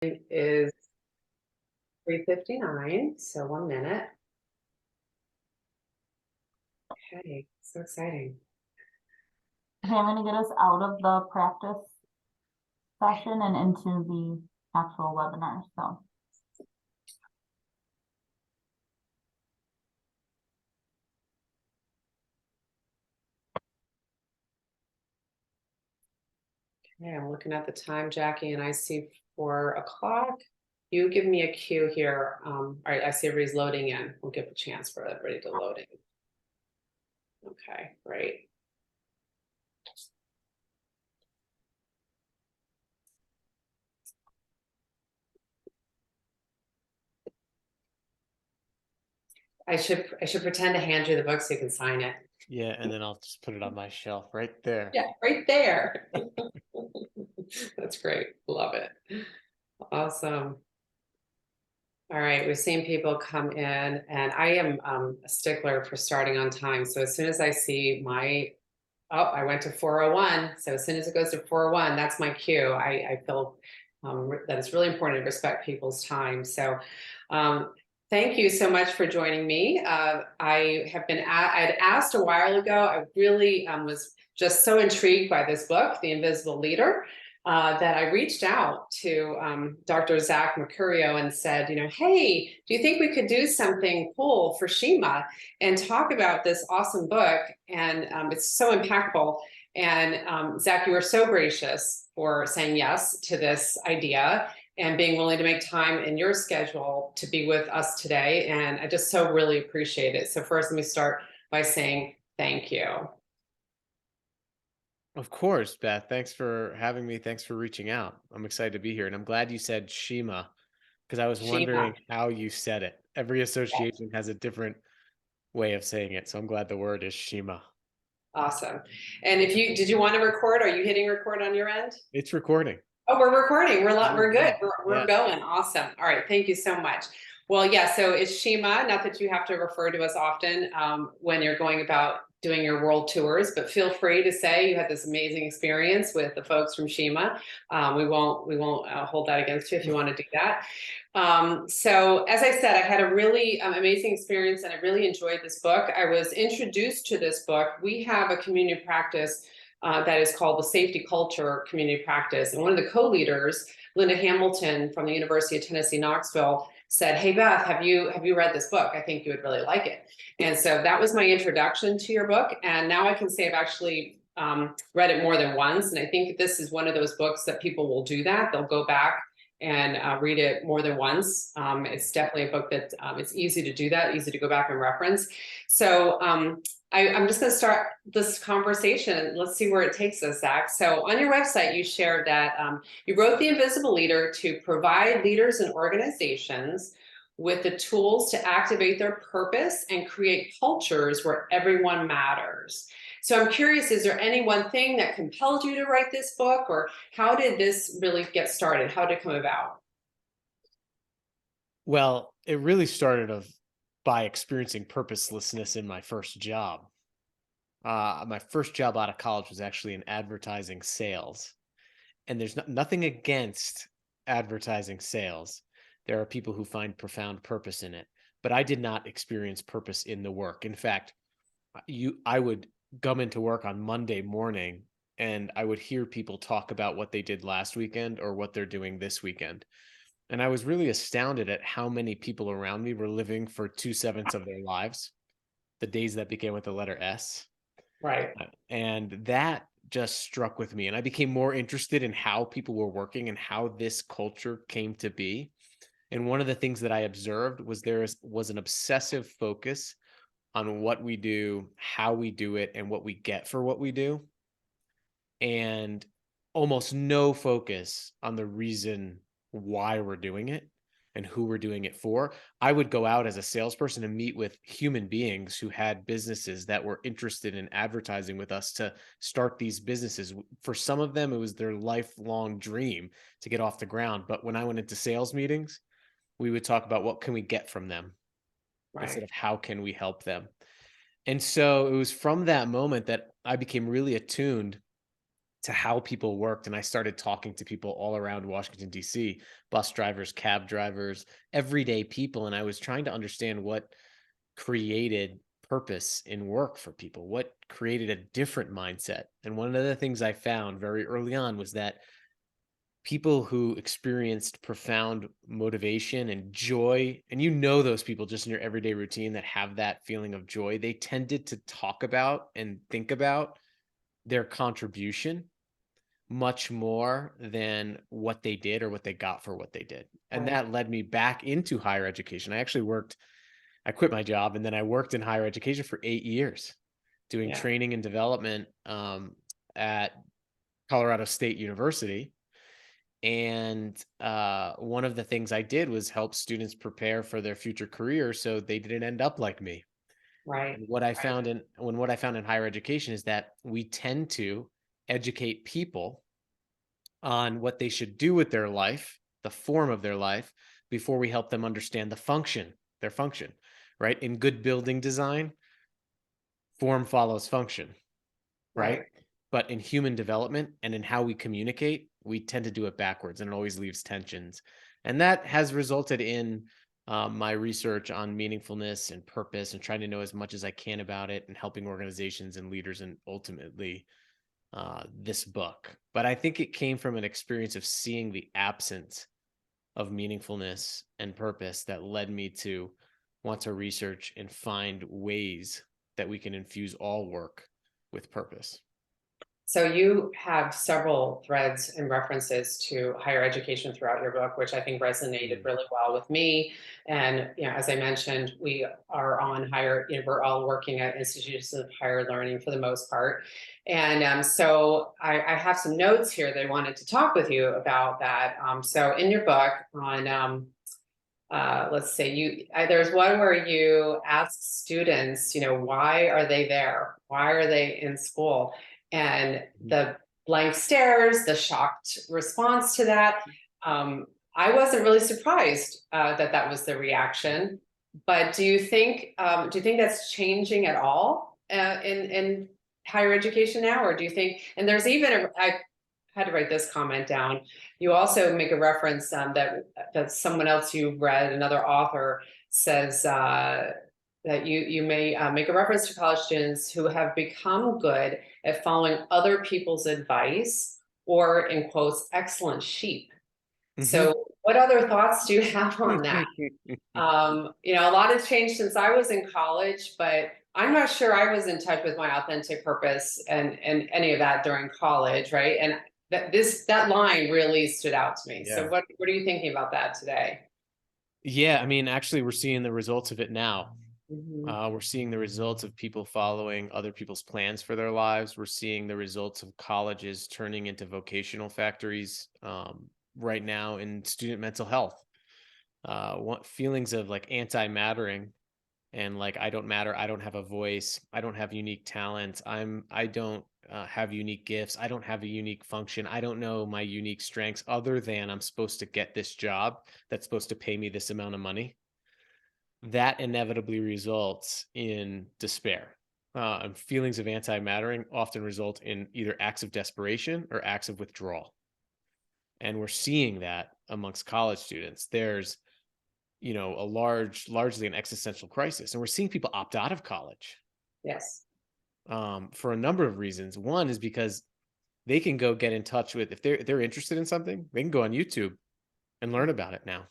It is 3:59, so 1 minute. Okay, so exciting. Okay, I'm going to get us out of the practice session and into the actual webinar. So, Okay, I'm looking at the time, Jackie, and I see 4 o'clock. You give me a cue here. All right, I see everybody's loading in. We'll give a chance for everybody to load in. Okay, great. I should pretend to hand you the book so you can sign it. Yeah, and then I'll just put it on my shelf right there. Yeah, right there. That's great. Love it. Awesome. All right, we've seen people come in, and I am a stickler for starting on time. So as soon as I see I went to 4:01. So as soon as it goes to 4:01, that's my cue. I feel that it's really important to respect people's time. So thank you so much for joining me. I'd asked a while ago, I really was just so intrigued by this book, The Invisible Leader, that I reached out to Dr. Zach Mercurio and said, hey, do you think we could do something cool for CSHEMA and talk about this awesome book? And it's so impactful. And Zach, you were so gracious for saying yes to this idea and being willing to make time in your schedule to be with us today. And I just so really appreciate it. So first, let me start by saying thank you. Of course, Beth. Thanks for having me. Thanks for reaching out. I'm excited to be here. And I'm glad you said Shima because I was CSHEMA. wondering how you said it. Every association has a different way of saying it. So I'm glad the word is Shima. Awesome. And did you want to record? Are you hitting record on your end? It's recording. Oh, we're recording. We're good. We're Yeah. going. Awesome. All right. Thank you so much. Well, yeah. So it's CSHEMA. Not that you have to refer to us often when you're going about doing your world tours, but feel free to say you had this amazing experience with the folks from CSHEMA. We won't hold that against you if you want to do that. So as I said, I had a really amazing experience and I really enjoyed this book. I was introduced to this book. We have a community practice that is called the Safety Culture Community Practice. And one of the co-leaders, Linda Hamilton from the University of Tennessee, Knoxville, said, hey, Beth, have you read this book? I think you would really like it. And so that was my introduction to your book. And now I can say I've actually read it more than once. And I think this is one of those books that people will do that. They'll go back and read it more than once. It's definitely a book that it's easy to do that, easy to go back and reference. So I'm just going to start this conversation. Let's see where it takes us, Zach. So on your website, you shared that you wrote The Invisible Leader to provide leaders and organizations with the tools to activate their purpose and create cultures where everyone matters. So I'm curious, is there any one thing that compelled you to write this book, or how did this really get started? How did it come about? Well, it really started by experiencing purposelessness in my first job. My first job out of college was actually in advertising sales. And there's nothing against advertising sales. There are people who find profound purpose in it, but I did not experience purpose in the work. In fact, I would come into work on Monday morning and I would hear people talk about what they did last weekend or what they're doing this weekend. And I was really astounded at how many people around me were living for 2/7 of their lives, the days that began with the letter S. Right. And that just struck with me. And I became more interested in how people were working and how this culture came to be. And one of the things that I observed was was an obsessive focus on what we do, how we do it, and what we get for what we do. And almost no focus on the reason why we're doing it and who we're doing it for. I would go out as a salesperson and meet with human beings who had businesses that were interested in advertising with us to start these businesses. For some of them, it was their lifelong dream to get off the ground. But when I went into sales meetings, we would talk about what can we get from them instead Right. of how can we help them. And so it was from that moment that I became really attuned to how people worked. And I started talking to people all around Washington, D.C., bus drivers, cab drivers, everyday people. And I was trying to understand what created purpose in work for people, what created a different mindset. And one of the things I found very early on was that people who experienced profound motivation and joy, and those people just in your everyday routine that have that feeling of joy, they tended to talk about and think about their contribution much more than what they did or what they got for what they did. And Right. that led me back into higher education. I quit my job and then I worked in higher education for 8 years doing Yeah. training and development at Colorado State University. And one of the things I did was help students prepare for their future career so they didn't end up like me. Right. And what I found in higher education is that we tend to educate people on what they should do with their life, the form of their life, before we help them understand their function, right? In good building design, form follows function, right? Right. But in human development and in how we communicate, we tend to do it backwards and it always leaves tensions. And that has resulted in my research on meaningfulness and purpose and trying to know as much as I can about it and helping organizations and leaders and ultimately this book. But I think it came from an experience of seeing the absence of meaningfulness and purpose that led me to want to research and find ways that we can infuse all work with purpose. So you have several threads and references to higher education throughout your book, which I think resonated really well with me. And as I mentioned, we are on we're all working at institutions of higher learning for the most part. And so I have some notes here that I wanted to talk with you about that. So in your book on let's say there's one where you ask students, why are they there? Why are they in school? And the blank stares, the shocked response to that. I wasn't really surprised that was the reaction. But do you think that's changing at all in higher education now, or do you think? And there's even I had to write this comment down. You also make a reference that someone else you read, another author, says that you may make a reference to college students who have become good at following other people's advice, or in quotes, excellent sheep. Mhm. So what other thoughts do you have on that? A lot has changed since I was in college, but I'm not sure I was in touch with my authentic purpose and any of that during college, right? And that line really stood out to me. So Yeah. what are you thinking about that today? Yeah, I mean, actually, we're seeing the results of it now. Mhm. We're seeing the results of people following other people's plans for their lives. We're seeing the results of colleges turning into vocational factories right now in student mental health. What feelings of like anti-mattering and like I don't matter, I don't have a voice, I don't have unique talents, I don't have unique gifts, I don't have a unique function, I don't know my unique strengths other than I'm supposed to get this job that's supposed to pay me this amount of money. That inevitably results in despair. And feelings of anti-mattering often result in either acts of desperation or acts of withdrawal. And we're seeing that amongst college students. There's a largely an existential crisis, and we're seeing people opt out of college Yes. for a number of reasons. One is because they can go get in touch with, if they're interested in something, they can go on YouTube and learn about it now.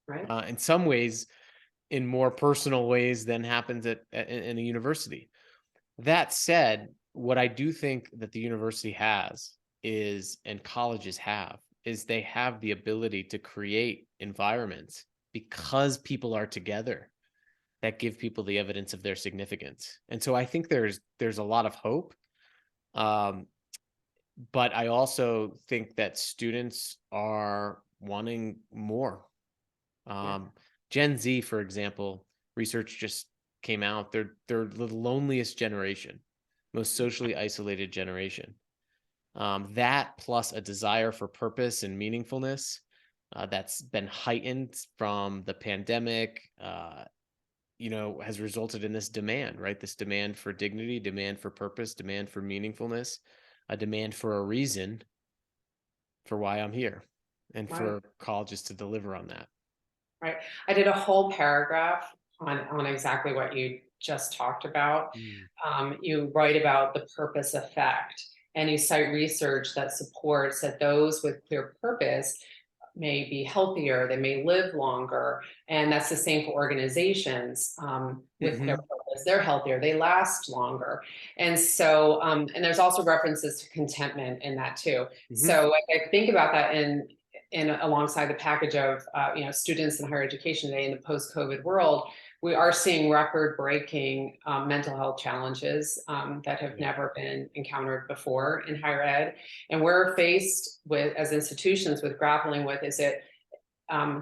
Right. In some ways, in more personal ways than happens in a university. That said, what I do think that the university has is, and colleges have, is they have the ability to create environments because people are together that give people the evidence of their significance. And so I think there's a lot of hope. Um, but I also think that students are wanting more. Yeah. Gen Z, for example, research just came out. They're the loneliest generation, most socially isolated generation. That plus a desire for purpose and meaningfulness that's been heightened from the pandemic, has resulted in this demand, right? This demand for dignity, demand for purpose, demand for meaningfulness. a demand for a reason for why I'm here, and Right. for colleges to deliver on that. Right. I did a whole paragraph on exactly what you just talked about. Mm. You write about the purpose effect, and you cite research that supports that those with clear purpose may be healthier, they may live longer. And that's the same for organizations with clear Mhm. purpose. They're healthier, they last longer. And so, and there's also references to contentment in that too. Mhm. So I think about that in alongside the package of students in higher education today in the post-COVID world. We are seeing record-breaking mental health challenges that have Yeah. never been encountered before in higher ed, and we're faced with, as institutions, with grappling with, is it,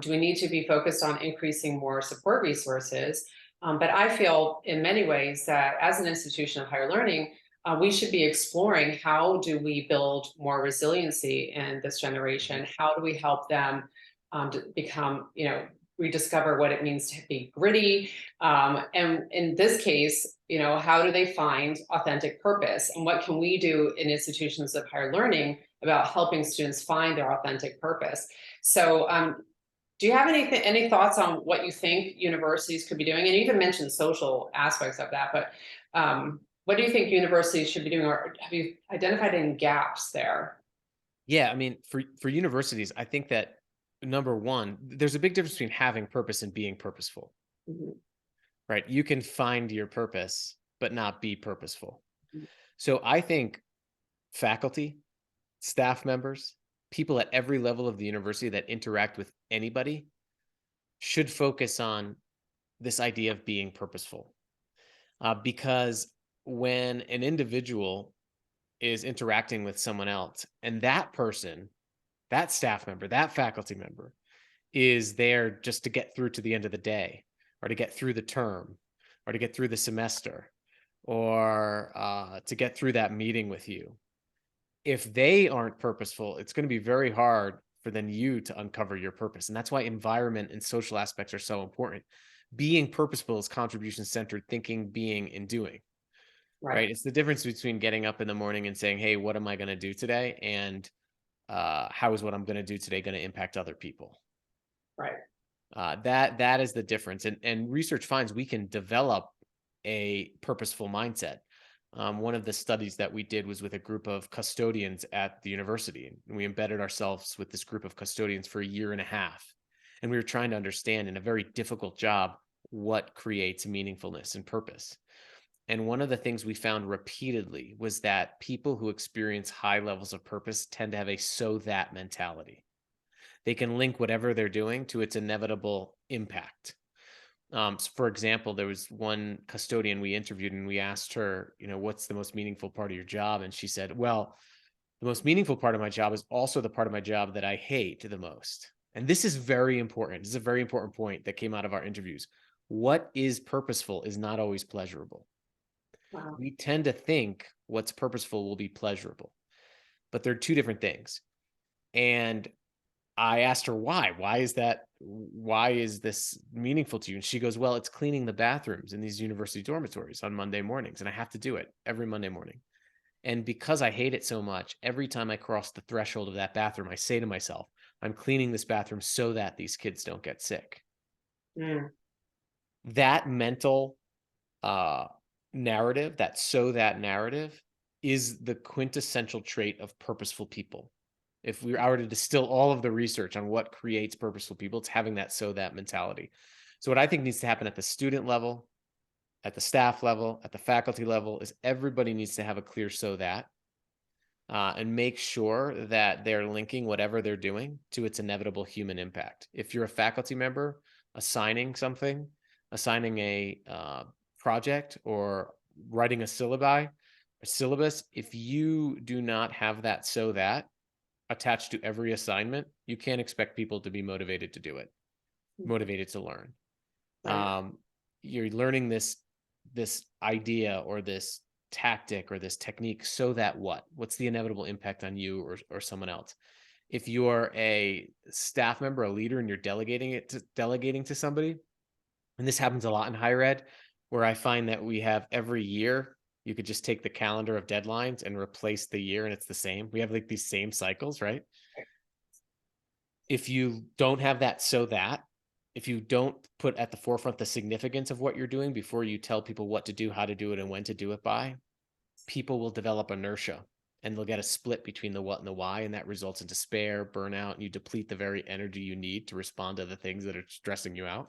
do we need to be focused on increasing more support resources? But I feel in many ways that as an institution of higher learning, we should be exploring, how do we build more resiliency in this generation? How do we help them to become, rediscover what it means to be gritty? And in this case, how do they find authentic purpose? And what can we do in institutions of higher learning about helping students find their authentic purpose? So, do you have any thoughts on what you think universities could be doing? And you even mentioned social aspects of that, but what do you think universities should be doing, or have you identified any gaps there? Yeah, I mean, for universities, I think that number one, there's a big difference between having purpose and being purposeful, Mhm. right? You can find your purpose, but not be purposeful. Mhm. So I think faculty, staff members, people at every level of the university that interact with anybody should focus on this idea of being purposeful. Because when an individual is interacting with someone else, and that person, that staff member, that faculty member is there just to get through to the end of the day, or to get through the term, or to get through the semester, or to get through that meeting with you. If they aren't purposeful, it's going to be very hard for then you to uncover your purpose. And that's why environment and social aspects are so important. Being purposeful is contribution centered thinking, being, and doing, Right, right? It's the difference between getting up in the morning and saying, hey, what am I going to do today? And how is what I'm going to do today going to impact other people? right. That is the difference. And research finds we can develop a purposeful mindset. One of the studies that we did was with a group of custodians at the university. And we embedded ourselves with this group of custodians for a year and a half. And we were trying to understand, in a very difficult job, what creates meaningfulness and purpose. And one of the things we found repeatedly was that people who experience high levels of purpose tend to have a so that mentality. They can link whatever they're doing to its inevitable impact. For example, there was one custodian we interviewed, and we asked her, what's the most meaningful part of your job? And she said, well, the most meaningful part of my job is also the part of my job that I hate the most. And this is very important. This is a very important point that came out of our interviews. What is purposeful is not always pleasurable. Wow. We tend to think what's purposeful will be pleasurable, but they're two different things. And I asked her why. Why is that? Why is this meaningful to you? And she goes, well, it's cleaning the bathrooms in these university dormitories on Monday mornings. And I have to do it every Monday morning. And because I hate it so much, every time I cross the threshold of that bathroom, I say to myself, I'm cleaning this bathroom so that these kids don't get sick. Mm, That mental uh, narrative, that narrative is the quintessential trait of purposeful people. If I were to distill all of the research on what creates purposeful people, it's having that mentality. So what I think needs to happen at the student level, at the staff level, at the faculty level, is everybody needs to have a clear and make sure that they're linking whatever they're doing to its inevitable human impact. If you're a faculty member assigning something, assigning a project, or writing a syllabus, if you do not have that attached to every assignment, you can't expect people to be motivated to do it, motivated to learn. right. You're learning this idea or this tactic or this technique so that what's the inevitable impact on you or someone else? If you're a staff member, a leader, and you're delegating to somebody, and this happens a lot in higher ed, where I find that we have every year you could just take the calendar of deadlines and replace the year and it's the same. We have like these same cycles, right? If you don't have that, if you don't put at the forefront the significance of what you're doing before you tell people what to do, how to do it, and when to do it by, people will develop inertia and they'll get a split between the what and the why. And that results in despair, burnout, and you deplete the very energy you need to respond to the things that are stressing you out.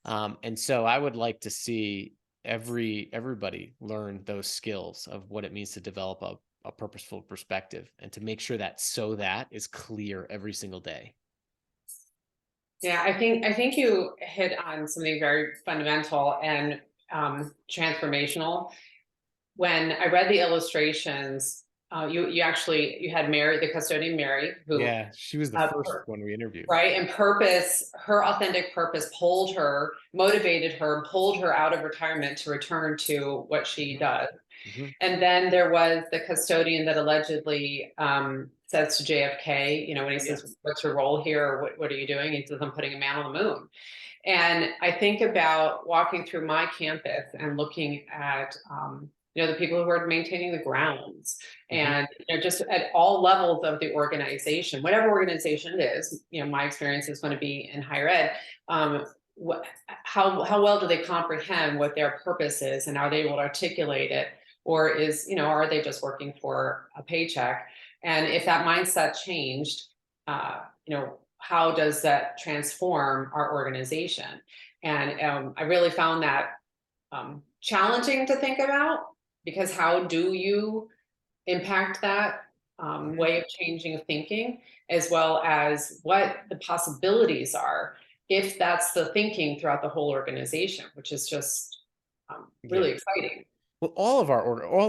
And so I would like to see everybody learn those skills of what it means to develop a purposeful perspective and to make sure that that is clear every single day. Yeah, I think you hit on something very fundamental and transformational. When I read the illustrations, you had Mary, the custodian Mary, who Yeah, she was the first one we interviewed. Right. And purpose, her authentic purpose pulled her, motivated her, pulled her out of retirement to return to what she does. Mm-hmm. And then there was the custodian that allegedly says to JFK, when he says, what's your role here? Or what are you doing? He says, I'm putting a man on the moon. And I think about walking through my campus and looking at, the people who are maintaining the grounds and, just at all levels of the organization, whatever organization it is, my experience is going to be in higher ed. How well do they comprehend what their purpose is and are they able to articulate it? Or are they just working for a paycheck? And if that mindset changed, how does that transform our organization? And I really found that challenging to think about, because how do you impact that way of changing thinking, as well as what the possibilities are if that's the thinking throughout the whole organization, which is just really exciting. Well, all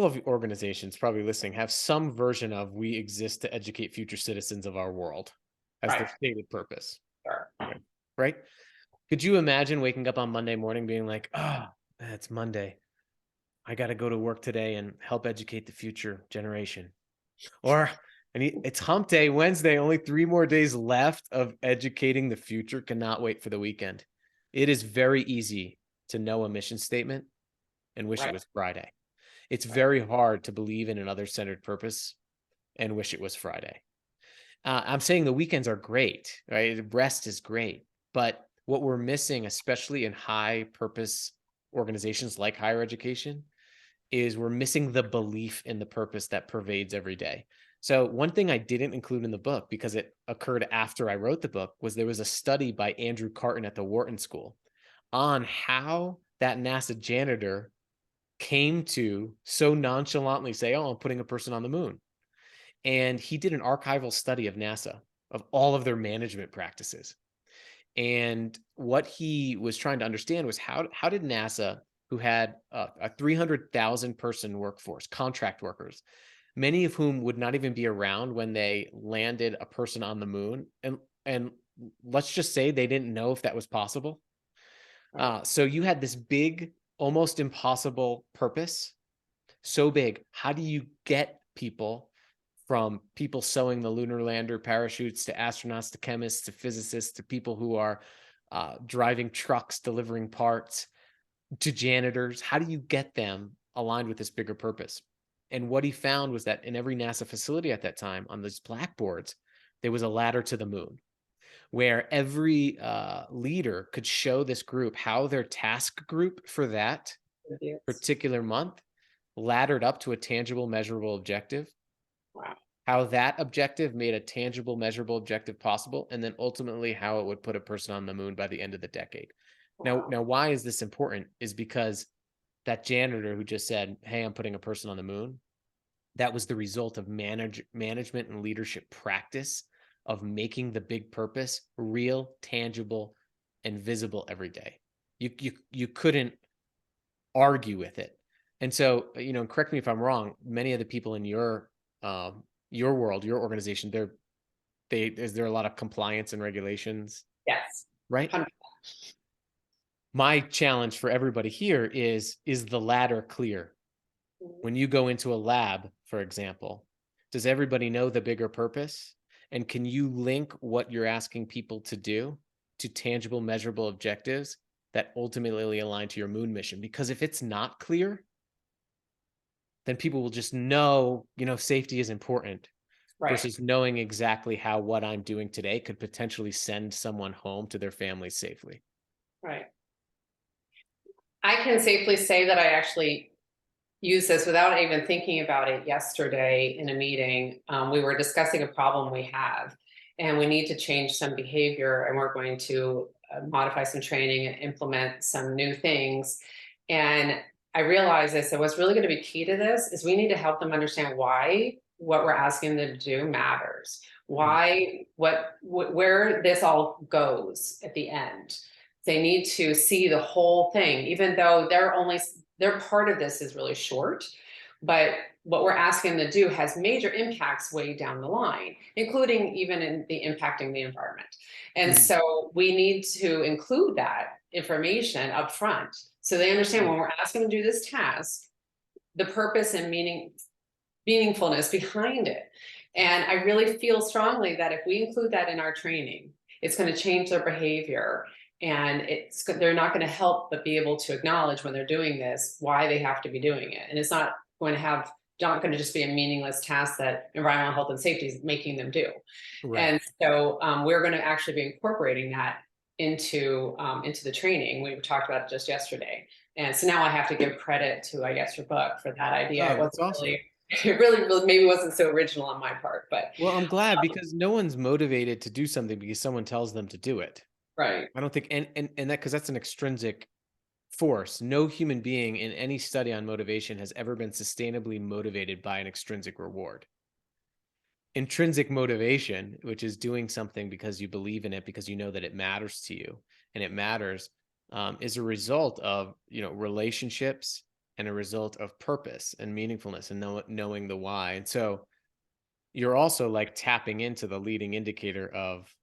of the organizations probably listening have some version of "we exist to educate future citizens of our world" as their stated purpose. Sure. Right? Could you imagine waking up on Monday morning being like, "Oh, it's Monday. I got to go to work today and help educate the future generation." Or it's hump day Wednesday, only 3 more days left of educating the future. Cannot wait for the weekend. It is very easy to know a mission statement and wish it was Friday. It's very hard to believe in an other-centered purpose and wish it was Friday. I'm saying the weekends are great, right? Rest is great. But what we're missing, especially in high-purpose organizations like higher education, is we're missing the belief in the purpose that pervades every day. So one thing I didn't include in the book, because it occurred after I wrote the book, was there was a study by Andrew Carton at the Wharton School on how that NASA janitor came to so nonchalantly say, "Oh, I'm putting a person on the moon." And he did an archival study of NASA, of all of their management practices. And what he was trying to understand was how did NASA, who had a 300,000 person workforce, contract workers, many of whom would not even be around when they landed a person on the moon. And let's just say they didn't know if that was possible. So you had this big, almost impossible purpose, so big. How do you get people, from people sewing the lunar lander parachutes to astronauts to chemists to physicists to people who are driving trucks, delivering parts, to janitors? How do you get them aligned with this bigger purpose? And what he found was that in every NASA facility at that time, on those blackboards, there was a ladder to the moon, where every leader could show this group how their task group for that particular month laddered up to a tangible, measurable objective. Wow. How that objective made a tangible, measurable objective possible, and then ultimately how it would put a person on the moon by the end of the decade. Wow. Now, why is this important? Is because that janitor who just said, "Hey, I'm putting a person on the moon," that was the result of management and leadership practice of making the big purpose real, tangible, and visible every day. You couldn't argue with it. And so, correct me if I'm wrong, many of the people in your world, your organization, is there a lot of compliance and regulations? Yes. Right? 100%. My challenge for everybody here is the ladder clear? When you go into a lab, for example, does everybody know the bigger purpose? And can you link what you're asking people to do to tangible, measurable objectives that ultimately align to your moon mission? Because if it's not clear, then people will just know, safety is important Right, versus knowing exactly how what I'm doing today could potentially send someone home to their family safely. right. I can safely say that I actually use this without even thinking about it yesterday in a meeting. We were discussing a problem we have, and we need to change some behavior, and we're going to modify some training and implement some new things. And I realized I said, what's really going to be key to this is we need to help them understand why what we're asking them to do matters, Mhm. why, where this all goes at the end. They need to see the whole thing, even though their part of this is really short, but what we're asking them to do has major impacts way down the line, including even in the impacting the environment. And Mhm. so we need to include that information up front so they understand when we're asking them to do this task, the purpose and meaningfulness behind it. And I really feel strongly that if we include that in our training, it's going to change their behavior, and they're not going to help but be able to acknowledge when they're doing this why they have to be doing it. And it's not going to just be a meaningless task that environmental health and safety is making them do. Right. And so we're going to actually be incorporating that into the training. We talked about it just yesterday. And so now I have to give credit to, I guess, your book for that idea. It Oh, that's wasn't awesome. it really maybe wasn't so original on my part, but Well, I'm glad because no one's motivated to do something because someone tells them to do it. right, I don't think, and that because that's an extrinsic force. No human being in any study on motivation has ever been sustainably motivated by an extrinsic reward. Intrinsic motivation, which is doing something because you believe in it, because you know that it matters to you, and it matters, is a result of relationships and a result of purpose and meaningfulness and knowing the why. And so you're also like tapping into the leading indicator of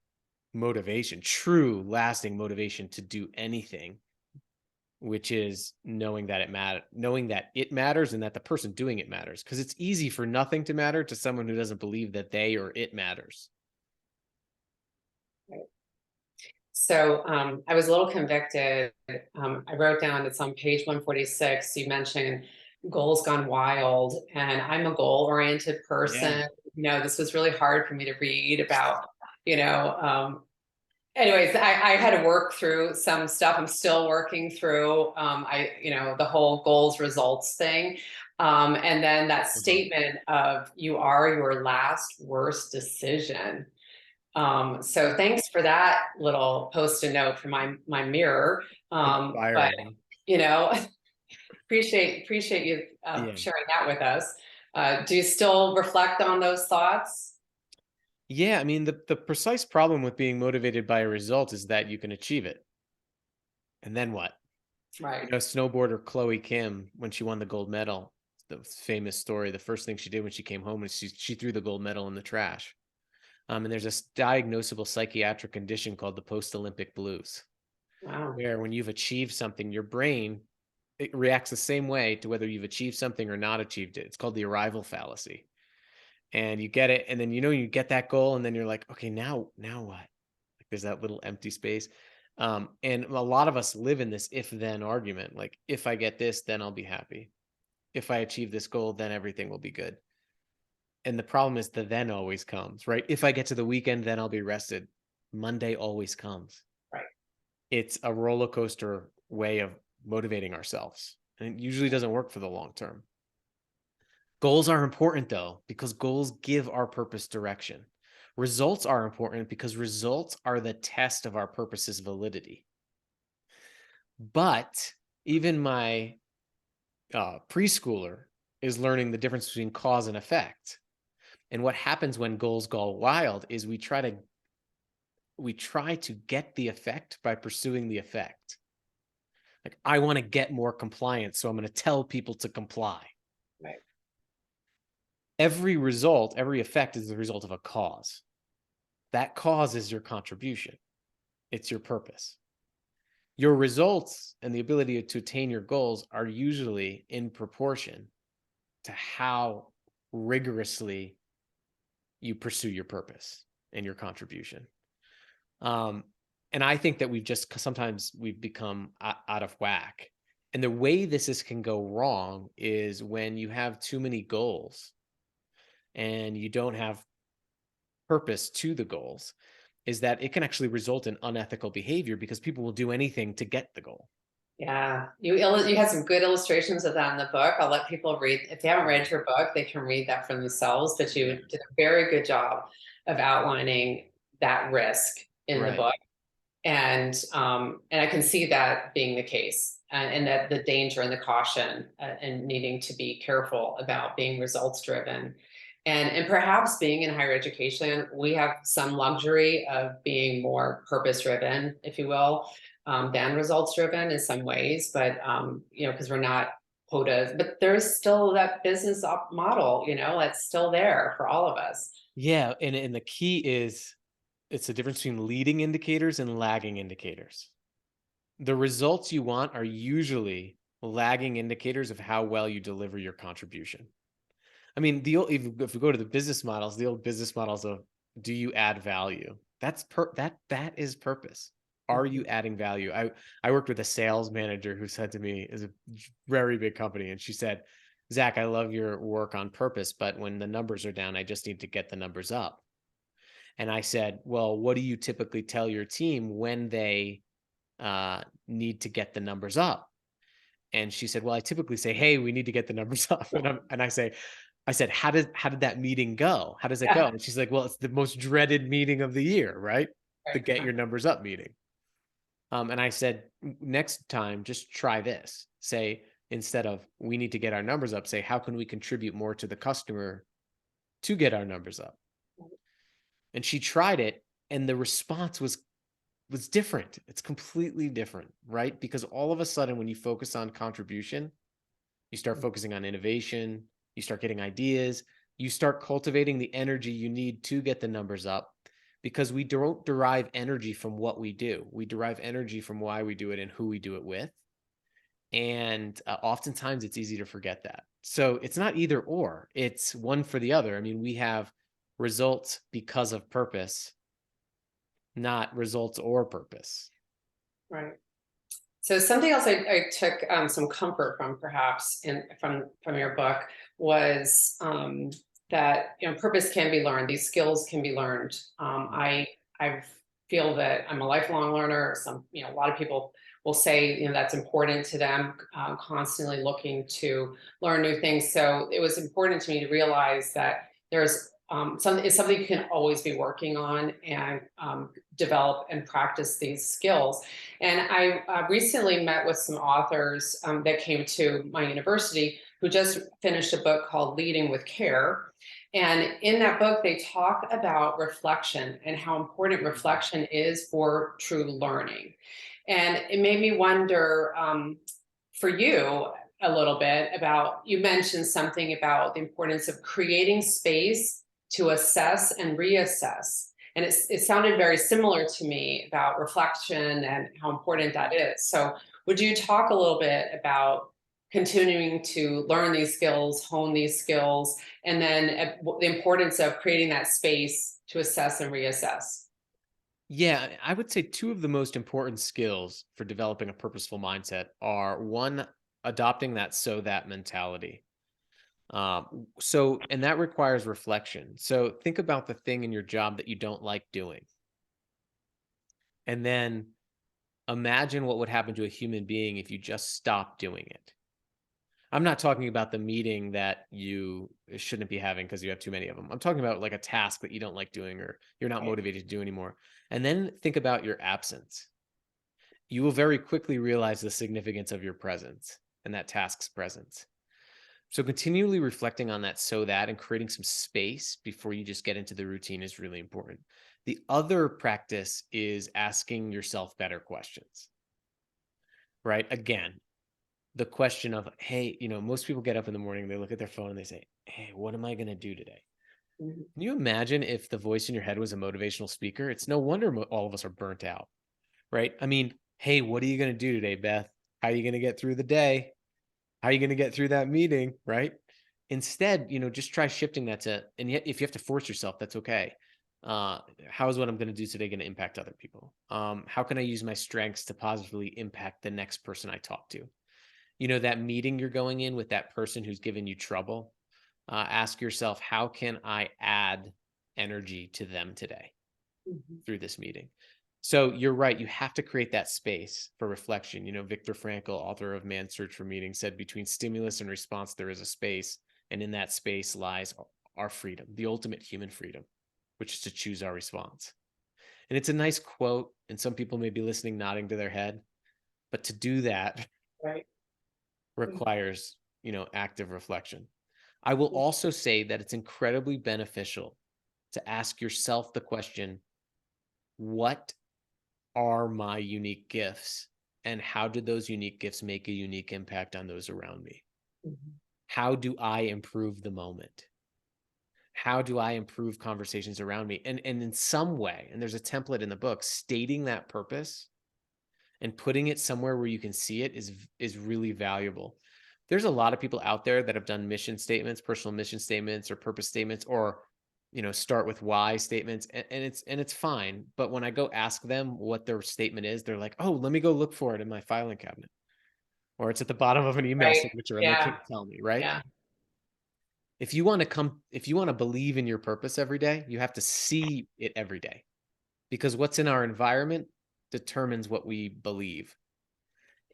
motivation, true lasting motivation to do anything, which is knowing that it matters and that the person doing it matters. Because it's easy for nothing to matter to someone who doesn't believe that they or it matters. right. So I was a little convicted. I wrote down, it's on page 146, you mentioned goals gone wild, and I'm a goal-oriented Yeah. person. This was really hard for me to read about, you know, anyways, I had to work through some stuff. I'm still working through, the whole goals results thing. And then that Uh-huh. statement of you are your last worst decision. So thanks for that little post-it note for my mirror. But Inspiring. you know, appreciate you Yeah. sharing that with us. Do you still reflect on those thoughts? Yeah. I mean, the precise problem with being motivated by a result is that you can achieve it. And then what? Right. Snowboarder Chloe Kim, when she won the gold medal, the famous story, the first thing she did when she came home is she threw the gold medal in the trash. And there's a diagnosable psychiatric condition called the post-Olympic blues, Wow. where when you've achieved something, your brain it reacts the same way to whether you've achieved something or not achieved it. It's called the arrival fallacy. And you get it, and then you get that goal, and then you're like, okay, now what? Like there's that little empty space. And a lot of us live in this if-then argument. Like, if I get this, then I'll be happy. If I achieve this goal, then everything will be good. And the problem is the then always comes, right? If I get to the weekend, then I'll be rested. Monday always comes. Right. It's a roller coaster way of motivating ourselves. And it usually doesn't work for the long term. Goals are important though, because goals give our purpose direction. Results are important because results are the test of our purpose's validity. But even my preschooler is learning the difference between cause and effect. And what happens when goals go wild is we try to get the effect by pursuing the effect. Like, I want to get more compliance, so I'm going to tell people to comply. Right. Every result, every effect is the result of a cause. That cause is your contribution. It's your purpose. Your results and the ability to attain your goals are usually in proportion to how rigorously you pursue your purpose and your contribution. And I think that sometimes we've become out of whack. And the way can go wrong is when you have too many goals and you don't have purpose to the goals, is that it can actually result in unethical behavior because people will do anything to get the goal. Yeah, you had some good illustrations of that in the book. I'll let people read. If they haven't read your book, they can read that for themselves. But you did a very good job of outlining that risk in the Right. book. And I can see that being the case, and that the danger and the caution, and needing to be careful about being results driven. And perhaps being in higher education, we have some luxury of being more purpose driven, if you will, than results driven in some ways. But because we're not quotas, but there's still that business model, that's still there for all of us. Yeah. And the key is, it's the difference between leading indicators and lagging indicators. The results you want are usually lagging indicators of how well you deliver your contribution. I mean, if we go to the business models, the old business models of, do you add value? That is purpose. Are you adding value? I worked with a sales manager who said to me, is a very big company, and she said, Zach, I love your work on purpose, but when the numbers are down, I just need to get the numbers up. And I said, well, what do you typically tell your team when they need to get the numbers up? And she said, well, I typically say, hey, we need to get the numbers up. And I said, how did that meeting go? How does it go? Yeah. And she's like, well, it's the most dreaded meeting of the year, right? The Right. get your numbers up meeting. And I said, next time, just try this. Say, instead of we need to get our numbers up, say, how can we contribute more to the customer to get our numbers up? And she tried it, and the response was different. It's completely different, right? Because all of a sudden, when you focus on contribution, you start focusing on innovation, you start getting ideas, you start cultivating the energy you need to get the numbers up, because we don't derive energy from what we do. We derive energy from why we do it and who we do it with. And oftentimes it's easy to forget that. So it's not either or, it's one for the other. I mean, we have results because of purpose, not results or purpose. Right. So something else I took some comfort from, perhaps, from your book, was that purpose can be learned. These skills can be learned. I feel that I'm a lifelong learner. A lot of people will say that's important to them, constantly looking to learn new things. So it was important to me to realize that there's it's something you can always be working on, and develop and practice these skills. And I recently met with some authors that came to my university who just finished a book called Leading with Care. And in that book, they talk about reflection and how important reflection is for true learning. And it made me wonder, for you, a little bit about, you mentioned something about the importance of creating space to assess and reassess. And it sounded very similar to me about reflection and how important that is. So would you talk a little bit about continuing to learn these skills, hone these skills, and then the importance of creating that space to assess and reassess? Yeah, I would say two of the most important skills for developing a purposeful mindset are, one, adopting that so that mentality. And that requires reflection. So think about the thing in your job that you don't like doing. And then imagine what would happen to a human being if you just stopped doing it. I'm not talking about the meeting that you shouldn't be having because you have too many of them. I'm talking about like a task that you don't like doing or you're not motivated to do anymore. And then think about your absence. You will very quickly realize the significance of your presence and that task's presence. So continually reflecting on that so that, and creating some space before you just get into the routine, is really important. The other practice is asking yourself better questions, right? Again, the question of, hey, most people get up in the morning, they look at their phone and they say, hey, what am I going to do today? Mhm. Can you imagine if the voice in your head was a motivational speaker? It's no wonder all of us are burnt out, right? I mean, hey, what are you going to do today, Beth? How are you going to get through the day? How are you going to get through that meeting, right? Instead, just try shifting that to, and yet if you have to force yourself, that's okay. How is what I'm going to do today going to impact other people? How can I use my strengths to positively impact the next person I talk to? You know, that meeting you're going in with that person who's given you trouble, ask yourself, how can I add energy to them today through this meeting? So you're right. You have to create that space for reflection. You know, Viktor Frankl, author of Man's Search for Meaning, said between stimulus and response, there is a space. And in that space lies our freedom, the ultimate human freedom, which is to choose our response. And it's a nice quote. And some people may be listening, nodding to their head. But to do that Right. requires, you know, active reflection. I will also say that it's incredibly beneficial to ask yourself the question, what are my unique gifts? And how do those unique gifts make a unique impact on those around me? How do I improve the moment? How do I improve conversations around me? And in some way, and there's a template in the book, stating that purpose and putting it somewhere where you can see it is really valuable. There's a lot of people out there that have done mission statements, personal mission statements, or purpose statements, or, you know, start with why statements, and it's fine. But when I go ask them what their statement is, they're like, "Oh, let me go look for it in my filing cabinet," or it's at the bottom of an email Right. signature, and they Yeah. can't tell me, right? Yeah. If you want to believe in your purpose every day, you have to see it every day, because what's in our environment determines what we believe.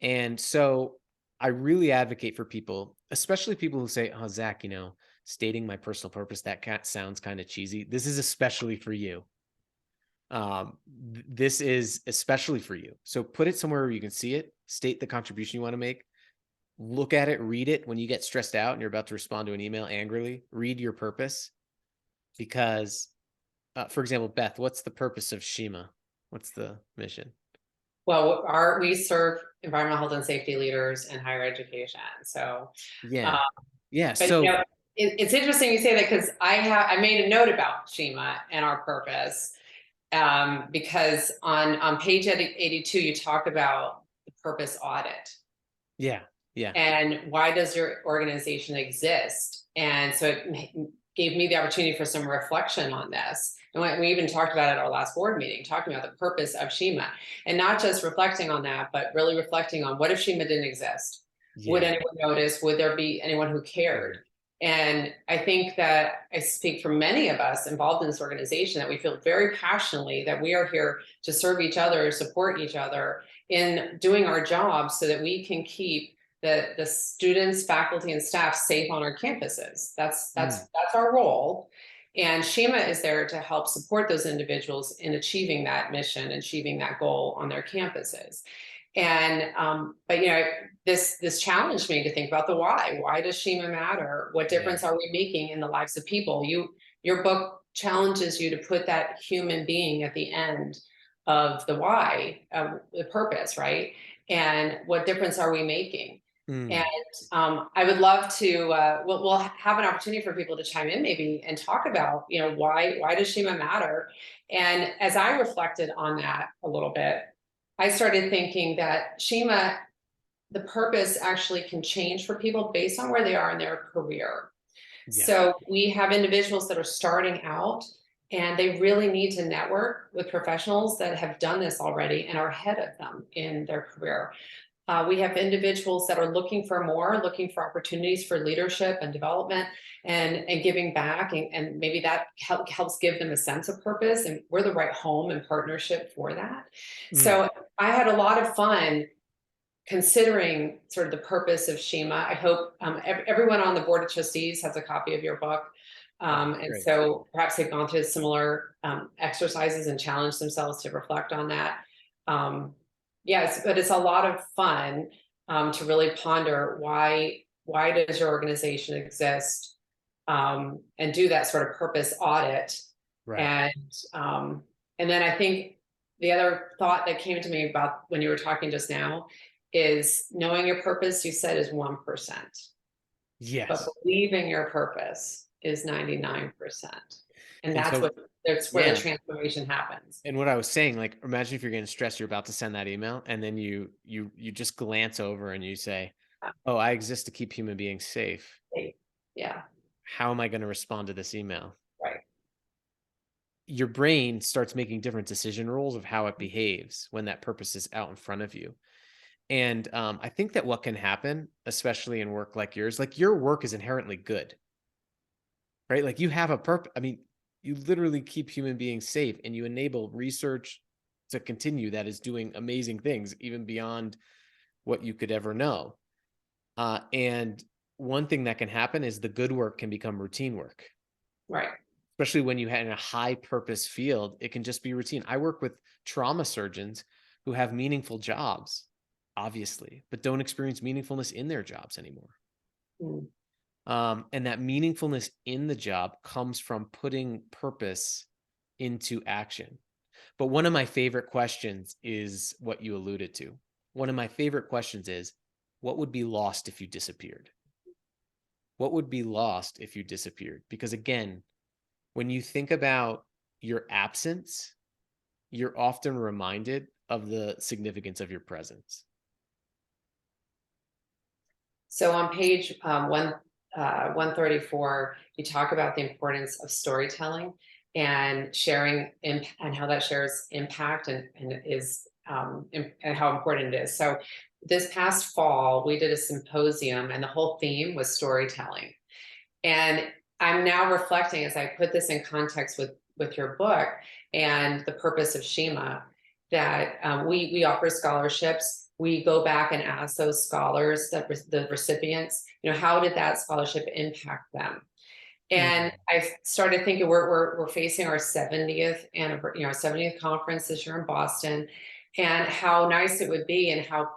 And so I really advocate for people, especially people who say, "Oh, Zach, you know, stating my personal purpose, that sounds kind of cheesy." This is especially for you. This is especially for you. So put it somewhere where you can see it, state the contribution you want to make, look at it, read it. When you get stressed out and you're about to respond to an email angrily, read your purpose. Because, for example, Beth, what's the purpose of CSHEMA? What's the mission? Well, we serve environmental health and safety leaders in higher education. So, Yeah. Yeah. but So, it's interesting you say that, because I made a note about CSHEMA and our purpose, because on page 82 you talk about the purpose audit. yeah. Yeah. And why does your organization exist? And so it gave me the opportunity for some reflection on this. And we even talked about it at our last board meeting, talking about the purpose of CSHEMA, and not just reflecting on that, but really reflecting on, what if CSHEMA didn't exist? Would Yeah. anyone notice? Would there be anyone who cared? And I think that I speak for many of us involved in this organization, that we feel very passionately that we are here to serve each other, support each other in doing our jobs, so that we can keep the students, faculty, and staff safe on our campuses. That's our role. And CSHEMA is there to help support those individuals in achieving that mission, achieving that goal on their campuses. And but you know, this challenged me to think about the why. Why does CSHEMA matter? What difference are we making in the lives of people? Your book challenges you to put that human being at the end of the why, of the purpose, right? And what difference are we making? And I would love to, we'll have an opportunity for people to chime in maybe and talk about, you know, why does CSHEMA matter? And as I reflected on that a little bit, I started thinking that CSHEMA, the purpose actually can change for people based on where they are in their career. Yeah. So we have individuals that are starting out, and they really need to network with professionals that have done this already and are ahead of them in their career. We have individuals that are looking for more, looking for opportunities for leadership and development, and giving back, and maybe that helps give them a sense of purpose, and we're the right home and partnership for that. So I had a lot of fun considering sort of the purpose of CSHEMA. I hope everyone on the board of trustees has a copy of your book. And great. so perhaps they've gone through similar exercises and challenged themselves to reflect on that. Yes, but it's a lot of fun to really ponder why does your organization exist, and do that sort of purpose audit. Right. And then I think the other thought that came to me about when you were talking just now is knowing your purpose, you said, is 1%. But Yes. believing your purpose is 99%. And And that's so, where yeah. the transformation happens. And what I was saying, like, imagine if you're getting stressed, you're about to send that email, and then you just glance over and you say, "Oh, I exist to keep human beings safe. Yeah. How am I going to respond to this email?" Right. Your brain starts making different decision rules of how it behaves when that purpose is out in front of you. And I think that what can happen, especially in work like yours, like your work is inherently good, right? Like you have a purpose. I mean, you literally keep human beings safe and you enable research to continue that is doing amazing things, even beyond what you could ever know. And one thing that can happen is the good work can become routine work, Right. especially when you have in a high purpose field. It can just be routine. I work with trauma surgeons who have meaningful jobs, obviously, but don't experience meaningfulness in their jobs anymore. Mm. And that meaningfulness in the job comes from putting purpose into action. But one of my favorite questions is what you alluded to. One of my favorite questions is, what would be lost if you disappeared? What would be lost if you disappeared? Because again, when you think about your absence, you're often reminded of the significance of your presence. So on page 134, you talk about the importance of storytelling and sharing and how that shares impact and is and how important it is. So this past fall, we did a symposium and the whole theme was storytelling. And I'm now reflecting as I put this in context with your book and the purpose of CSHEMA, that we offer scholarships. We go back and ask those scholars, the recipients, how did that scholarship impact them? And I started thinking we're facing our 70th and our 70th conference this year in Boston, and how nice it would be, and how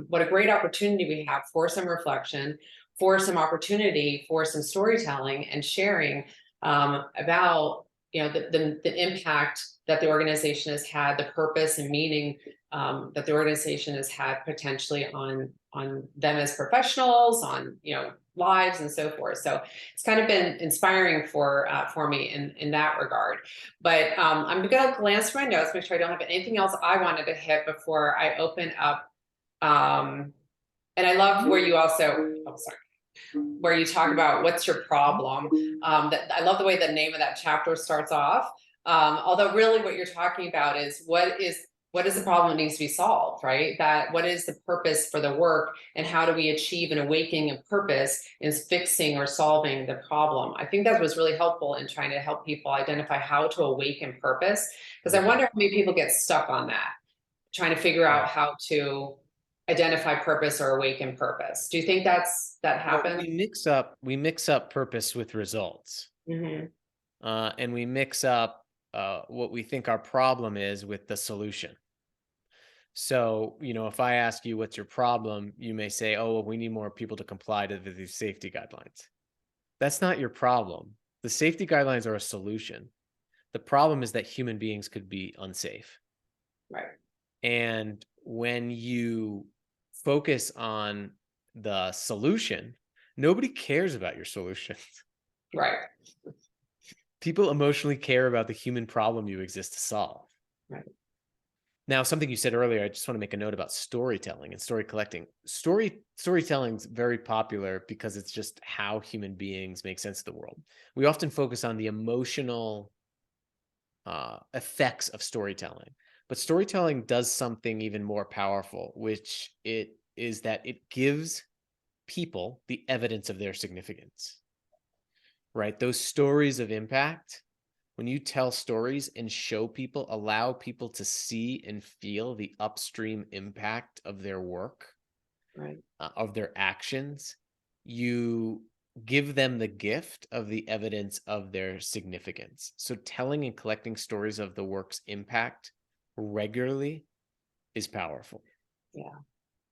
what a great opportunity we have for some reflection, for some opportunity for some storytelling and sharing about the impact that the organization has had, the purpose and meaning that the organization has had potentially on them as professionals, on lives and so forth. So it's kind of been inspiring for me in that regard. But I'm going to glance through my notes, make sure I don't have anything else I wanted to hit before I open up. And I love where you also, where you talk about what's your problem. That I love the way the name of that chapter starts off. Although really what you're talking about is what is the problem that needs to be solved, right? That what is the purpose for the work, and how do we achieve an awakening of purpose in fixing or solving the problem? I think that was really helpful in trying to help people identify how to awaken purpose, because I wonder how many people get stuck on that, trying to figure out how to identify purpose or awaken purpose. Do you think that happens? We mix up purpose with results. Mm-hmm. And we mix up what we think our problem is with the solution. So, if I ask you what's your problem, you may say, oh, well, we need more people to comply to these safety guidelines. That's not your problem. The safety guidelines are a solution. The problem is that human beings could be unsafe. Right. And when you focus on the solution, nobody cares about your solution. Right. People emotionally care about the human problem you exist to solve. Right. Now, something you said earlier, I just want to make a note about storytelling and story collecting. Storytelling is very popular because it's just how human beings make sense of the world. We often focus on the emotional effects of storytelling, but storytelling does something even more powerful, which it is that it gives people the evidence of their significance, right? Those stories of impact, when you tell stories and show people, allow people to see and feel the upstream impact of their work, Right. Of their actions, you give them the gift of the evidence of their significance. So telling and collecting stories of the work's impact regularly is powerful. Yeah,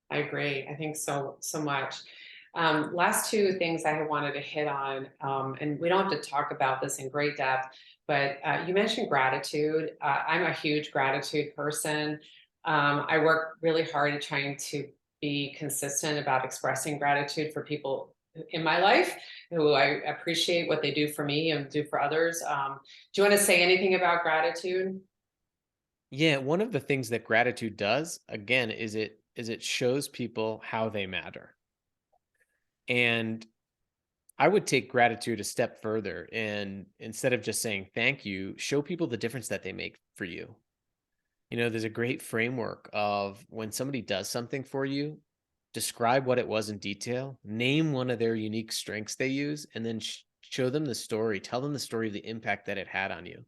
I agree. I think so much. Last two things I wanted to hit on, and we don't have to talk about this in great depth, but you mentioned gratitude. I'm a huge gratitude person. I work really hard at trying to be consistent about expressing gratitude for people in my life who I appreciate what they do for me and do for others. Do you want to say anything about gratitude? Yeah, one of the things that gratitude does, again, is it shows people how they matter. And I would take gratitude a step further, and instead of just saying thank you, show people the difference that they make for you. There's a great framework of when somebody does something for you, describe what it was in detail, name one of their unique strengths they use, and then show them the story. Tell them the story of the impact that it had on you.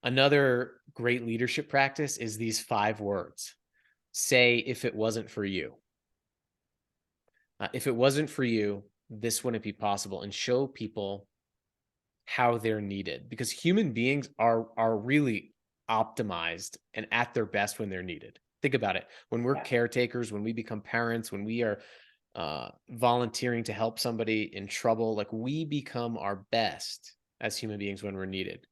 Another great leadership practice is these 5 words. Say, if it wasn't for you. If it wasn't for you, this wouldn't be possible, and show people how they're needed, because human beings are really optimized and at their best when they're needed. Think about it. When we're Yeah. caretakers, when we become parents, when we are volunteering to help somebody in trouble, like we become our best as human beings when we're needed.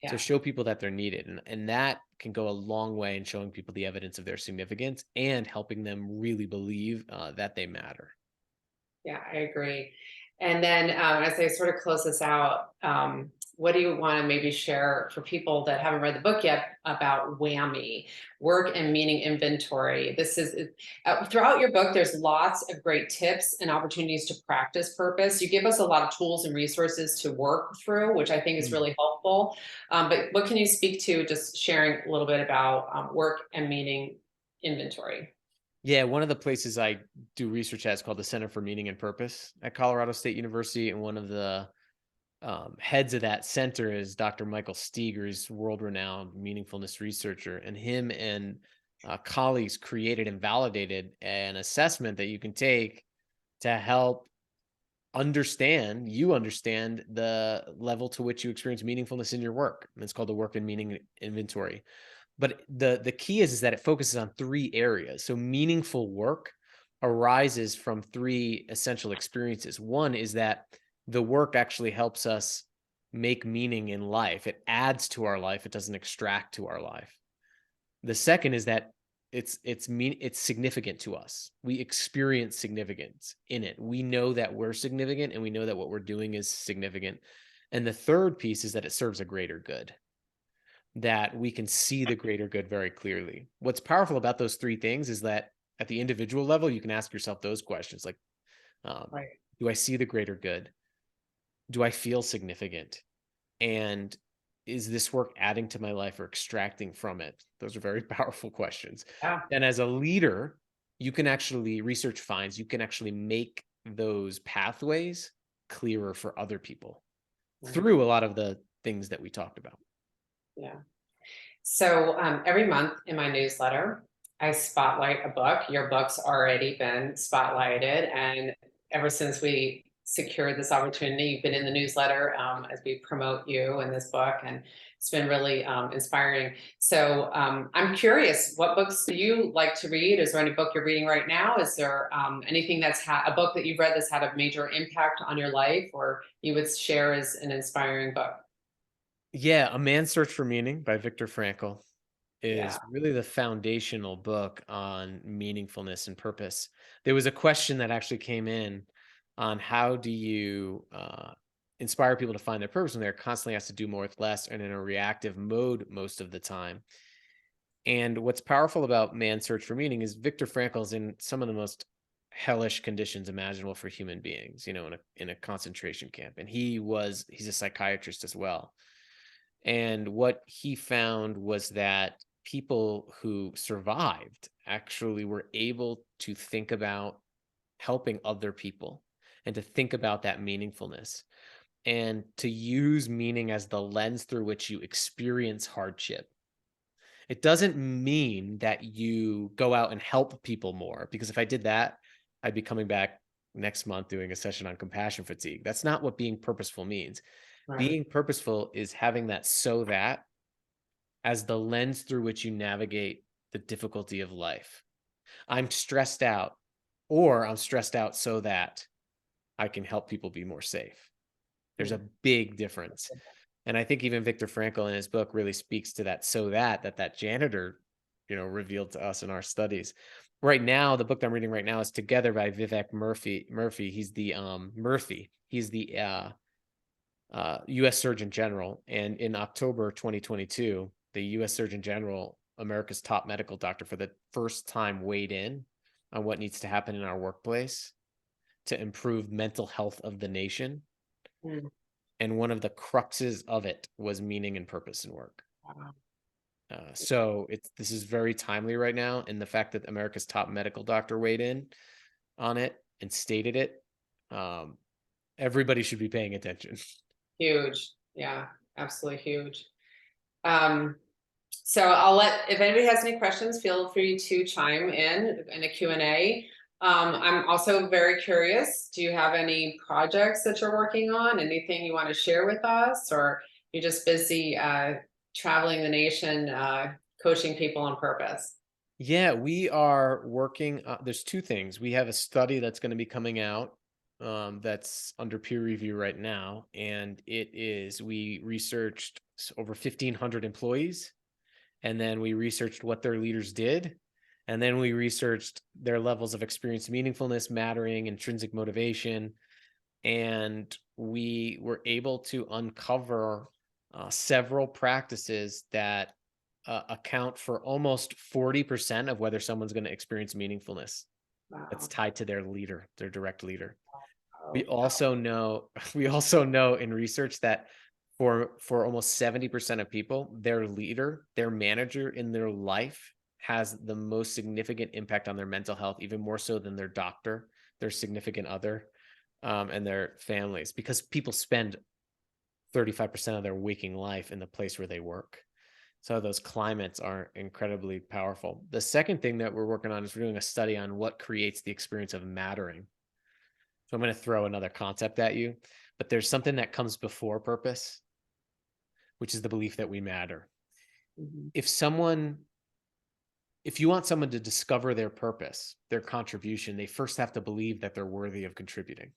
So Yeah. show people that they're needed. And that can go a long way in showing people the evidence of their significance and helping them really believe that they matter. Yeah, I agree. And then as I sort of close this out, what do you want to maybe share for people that haven't read the book yet about WHAMI, work and meaning inventory? This is throughout your book, there's lots of great tips and opportunities to practice purpose. You give us a lot of tools and resources to work through, which I think is really helpful. But what can you speak to, just sharing a little bit about work and meaning inventory? Yeah, one of the places I do research at is called the Center for Meaning and Purpose at Colorado State University, and one of the heads of that center is Dr. Michael Steger. He's world-renowned meaningfulness researcher, and him and colleagues created and validated an assessment that you can take to help understand the level to which you experience meaningfulness in your work. And it's called the Work and Meaning Inventory. But the key is that it focuses on 3 areas. So meaningful work arises from 3 essential experiences. One is that the work actually helps us make meaning in life. It adds to our life. It doesn't extract to our life. The second is that it's significant to us. We experience significance in it. We know that we're significant, and we know that what we're doing is significant. And the third piece is that it serves a greater good, that we can see the greater good very clearly. What's powerful about those 3 things is that at the individual level, you can ask yourself those questions like, Right. do I see the greater good? Do I feel significant? And is this work adding to my life or extracting from it? Those are very powerful questions. Yeah. And as a leader, you can actually, research finds, you can actually make those pathways clearer for other people Right. through a lot of the things that we talked about. Yeah. So every month in my newsletter, I spotlight a book. Your book's already been spotlighted. And ever since we secured this opportunity, you've been in the newsletter as we promote you and this book. And it's been really inspiring. So I'm curious, what books do you like to read? Is there any book you're reading right now? Is there anything that's a book that you've read that's had a major impact on your life, or you would share as an inspiring book? Yeah, A Man's Search for Meaning by Viktor Frankl Yeah. is really the foundational book on meaningfulness and purpose. There was a question that actually came in on how do you inspire people to find their purpose when they're constantly asked to do more with less and in a reactive mode most of the time. And what's powerful about Man's Search for Meaning is Viktor Frankl is in some of the most hellish conditions imaginable for human beings, in a concentration camp. And he's a psychiatrist as well. And what he found was that people who survived actually were able to think about helping other people and to think about that meaningfulness and to use meaning as the lens through which you experience hardship. It doesn't mean that you go out and help people more, because if I did that, I'd be coming back next month doing a session on compassion fatigue. That's not what being purposeful means. Right. Being purposeful is having that "so that" as the lens through which you navigate the difficulty of life. I'm stressed out, or I'm stressed out so that I can help people be more safe. There's a big difference. And I think even Viktor Frankl in his book really speaks to that "so that janitor, revealed to us in our studies. Right now, the book that I'm reading right now is Together by Vivek Murthy. He's the Murthy. He's the U.S. Surgeon General. And in October 2022, the U.S. Surgeon General, America's top medical doctor, for the first time weighed in on what needs to happen in our workplace to improve mental health of the nation. Mm. And one of the cruxes of it was meaning and purpose in work. Wow. So this is very timely right now. And the fact that America's top medical doctor weighed in on it and stated it, everybody should be paying attention. Huge. Yeah, absolutely huge. So I'll if anybody has any questions, feel free to chime in a Q&A. I'm also very curious, do you have any projects that you're working on? Anything you want to share with us, or you're just busy traveling the nation, coaching people on purpose? Yeah, we are working. There's two things. We have a study that's going to be coming out that's under peer review right now. And we researched over 1,500 employees, and then we researched what their leaders did. And then we researched their levels of experience, meaningfulness, mattering, intrinsic motivation. And we were able to uncover several practices that account for almost 40% of whether someone's going to experience meaningfulness. Wow. That's tied to their leader, their direct leader. Oh, We also know in research that for almost 70% of people, their leader, their manager in their life has the most significant impact on their mental health, even more so than their doctor, their significant other, and their families, because people spend 35% of their waking life in the place where they work. So those climates are incredibly powerful. The second thing that we're working on is we're doing a study on what creates the experience of mattering. So I'm going to throw another concept at you, but there's something that comes before purpose, which is the belief that we matter. Mhm. If you want someone to discover their purpose, their contribution, they first have to believe that they're worthy of contributing.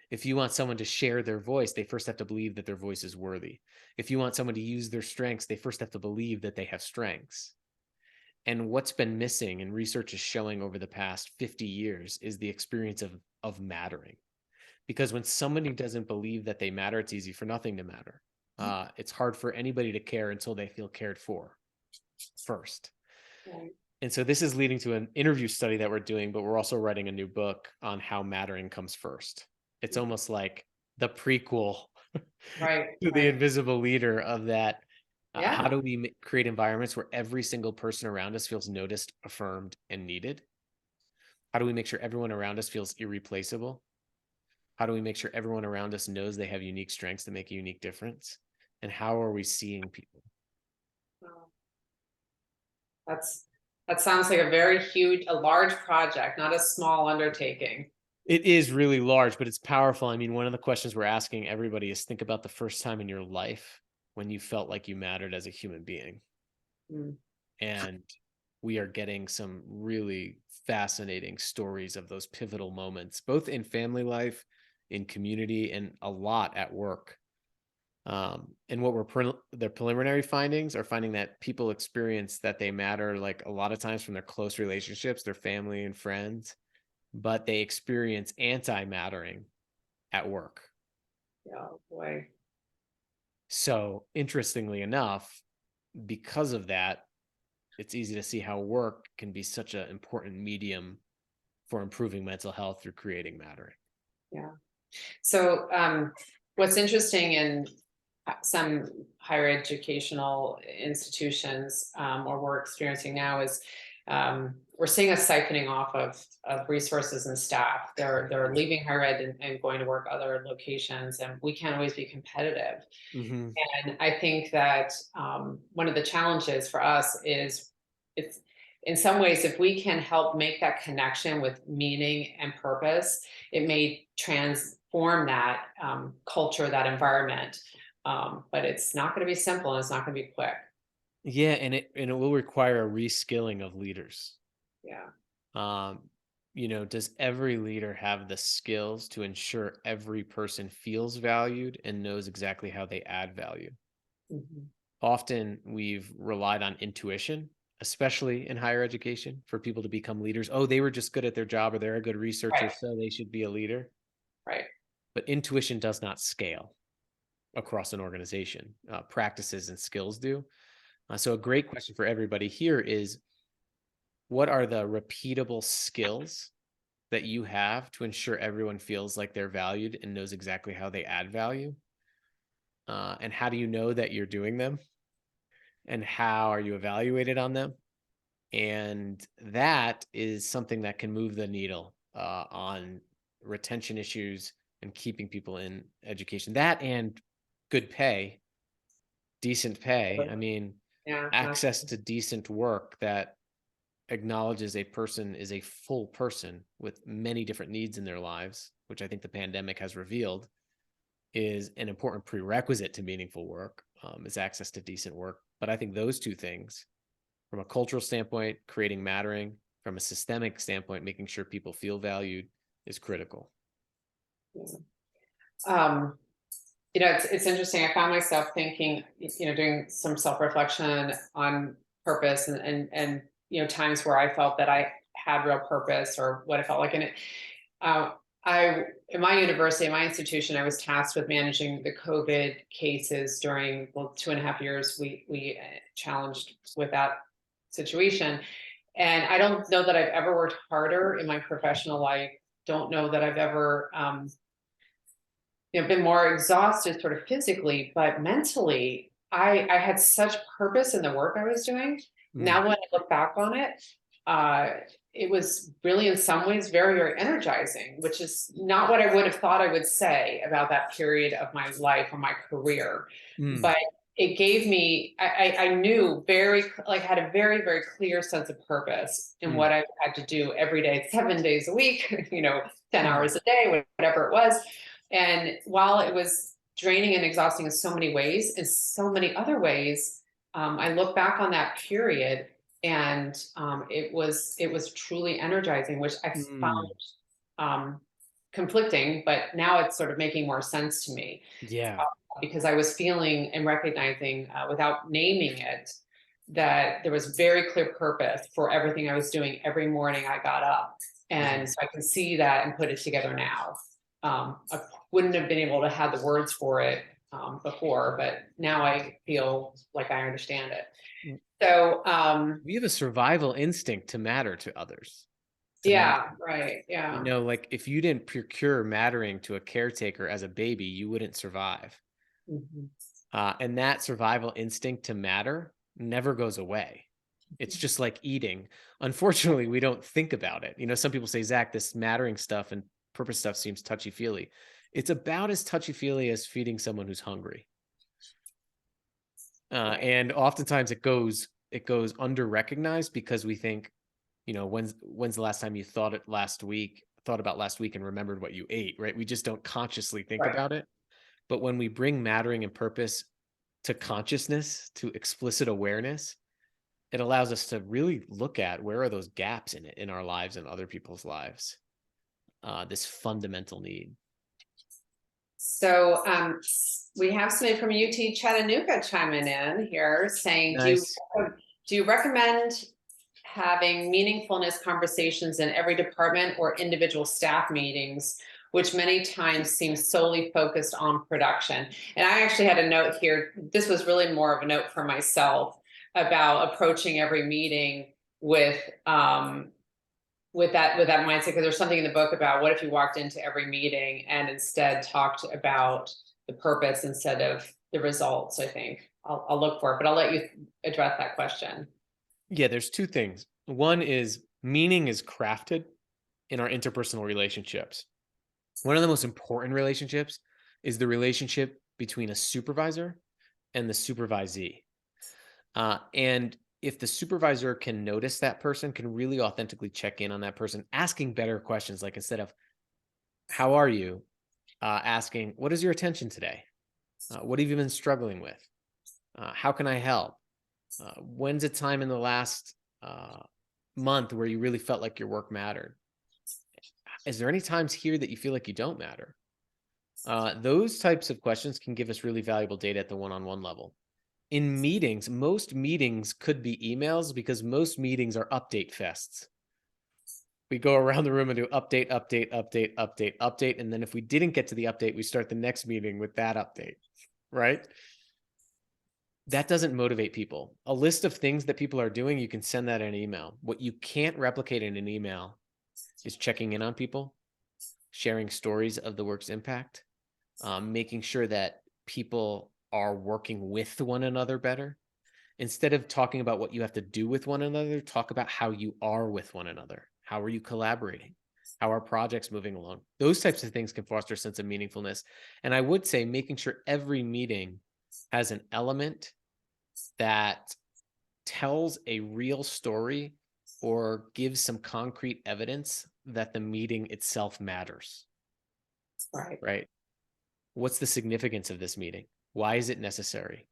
If you want someone to share their voice, they first have to believe that their voice is worthy. If you want someone to use their strengths, they first have to believe that they have strengths. And what's been missing, and research is showing over the past 50 years, is the experience of mattering. Because when somebody doesn't believe that they matter, it's easy for nothing to matter. It's hard for anybody to care until they feel cared for first. Right. And so this is leading to an interview study that we're doing, but we're also writing a new book on how mattering comes first. It's almost like the prequel Right. to the Right. invisible leader of that. Yeah. How do we create environments where every single person around us feels noticed, affirmed, and needed? How do we make sure everyone around us feels irreplaceable? How do we make sure everyone around us knows they have unique strengths that make a unique difference? And how are we seeing people? Wow. That sounds like a large project, not a small undertaking. It is really large, but it's powerful. I mean, one of the questions we're asking everybody is, think about the first time in your life when you felt like you mattered as a human being. Mm. And we are getting some really fascinating stories of those pivotal moments, both in family life, in community, and a lot at work. And what their preliminary findings are finding that people experience that they matter, like a lot of times from their close relationships, their family and friends, but they experience anti-mattering at work. Oh boy. So interestingly enough, because of that, it's easy to see how work can be such an important medium for improving mental health through creating mattering. Yeah. So what's interesting in some higher educational institutions, or we're experiencing now, is we're seeing a siphoning off of resources and staff. They're leaving higher ed and going to work other locations, and we can't always be competitive. Mm-hmm. And I think that one of the challenges for us is, it's in some ways, if we can help make that connection with meaning and purpose, it may transform that culture, that environment. But it's not going to be simple, and it's not going to be quick. Yeah, and it will require a reskilling of leaders. Yeah. Does every leader have the skills to ensure every person feels valued and knows exactly how they add value? Mm-hmm. Often we've relied on intuition, especially in higher education, for people to become leaders. Oh, they were just good at their job, or they're a good researcher, Right. so they should be a leader. Right. But intuition does not scale across an organization. Practices and skills do. So a great question for everybody here is, what are the repeatable skills that you have to ensure everyone feels like they're valued and knows exactly how they add value? And how do you know that you're doing them? and how are you evaluated on them? And that is something that can move the needle on retention issues and keeping people in education. That and good pay, decent pay. I mean, Yeah. access to decent work that acknowledges a person is a full person with many different needs in their lives, which I think the pandemic has revealed is an important prerequisite to meaningful work, is access to decent work. But I think those two things, from a cultural standpoint, creating mattering, from a systemic standpoint, making sure people feel valued, is critical. Um, you know, it's interesting. I found myself thinking, you know, doing some self-reflection on purpose and you know, times where I felt that I had real purpose or what I felt like in it. Uh, in my university, in my institution, I was tasked with managing the COVID cases during, well, 2.5 years we challenged with that situation. And I don't know that I've ever worked harder in my professional life. Don't know that I've ever, you know, been more exhausted sort of physically, but mentally, I had such purpose in the work I was doing. Now, when I look back on it, it was really in some ways very, very energizing, which is not what I would have thought I would say about that period of my life or my career. But it gave me, I knew like had a very, very clear sense of purpose in what I had to do every day, 7 days a week, you know, 10 hours a day, whatever it was. And while it was draining and exhausting in so many ways, in so many other ways, I look back on that period and it was truly energizing, which I found conflicting, but now it's sort of making more sense to me. Yeah. Because I was feeling and recognizing without naming it, that there was very clear purpose for everything I was doing every morning I got up. And so I can see that and put it together now. I wouldn't have been able to have the words for it before, but now I feel like I understand it. So we have a survival instinct to matter to others. Yeah, right. Yeah. You know, like if you didn't procure mattering to a caretaker as a baby, you wouldn't survive. And that survival instinct to matter never goes away. It's just like eating. Unfortunately, we don't think about it. You know, some people say, Zach, this mattering stuff and purpose stuff seems touchy-feely. It's about as touchy-feely as feeding someone who's hungry. And oftentimes it goes under recognized because we think, you know, when's the last time you thought about last week and remembered what you ate, right? We just don't consciously think about it. But when we bring mattering and purpose to consciousness, to explicit awareness, it allows us to really look at where are those gaps in our lives and other people's lives. This fundamental need. So we have somebody from UT Chattanooga chiming in here saying, Nice. do you recommend having meaningfulness conversations in every department or individual staff meetings, which many times seem solely focused on production? And I actually had a note here. This was really more of a note for myself about approaching every meeting with that mindset, because there's something in the book about what if you walked into every meeting and instead talked about the purpose instead of the results. I think I'll look for it, but I'll let you address that question. Yeah, there's two things. One is meaning is crafted in our interpersonal relationships. One of the most important relationships is the relationship between a supervisor and the supervisee. And if the supervisor can notice that person, can really authentically check in on that person, asking better questions, like instead of, how are you? Asking, what is your attention today? What have you been struggling with? How can I help? When's a time in the last month where you really felt like your work mattered? Is there any times here that you feel like you don't matter? Those types of questions can give us really valuable data at the one-on-one level. In meetings, most meetings could be emails because most meetings are update fests. We go around the room and do update, update, update, update, update. And then if we didn't get to the update, we start the next meeting with that update, right? That doesn't motivate people. A list of things that people are doing, you can send that in an email. What you can't replicate in an email is checking in on people, sharing stories of the work's impact, making sure that people are working with one another better. Instead of talking about what you have to do with one another, talk about how you are with one another. How are you collaborating? How are projects moving along? Those types of things can foster a sense of meaningfulness. And I would say making sure every meeting has an element that tells a real story or gives some concrete evidence that the meeting itself matters, Right. right? What's the significance of this meeting? Why is it necessary?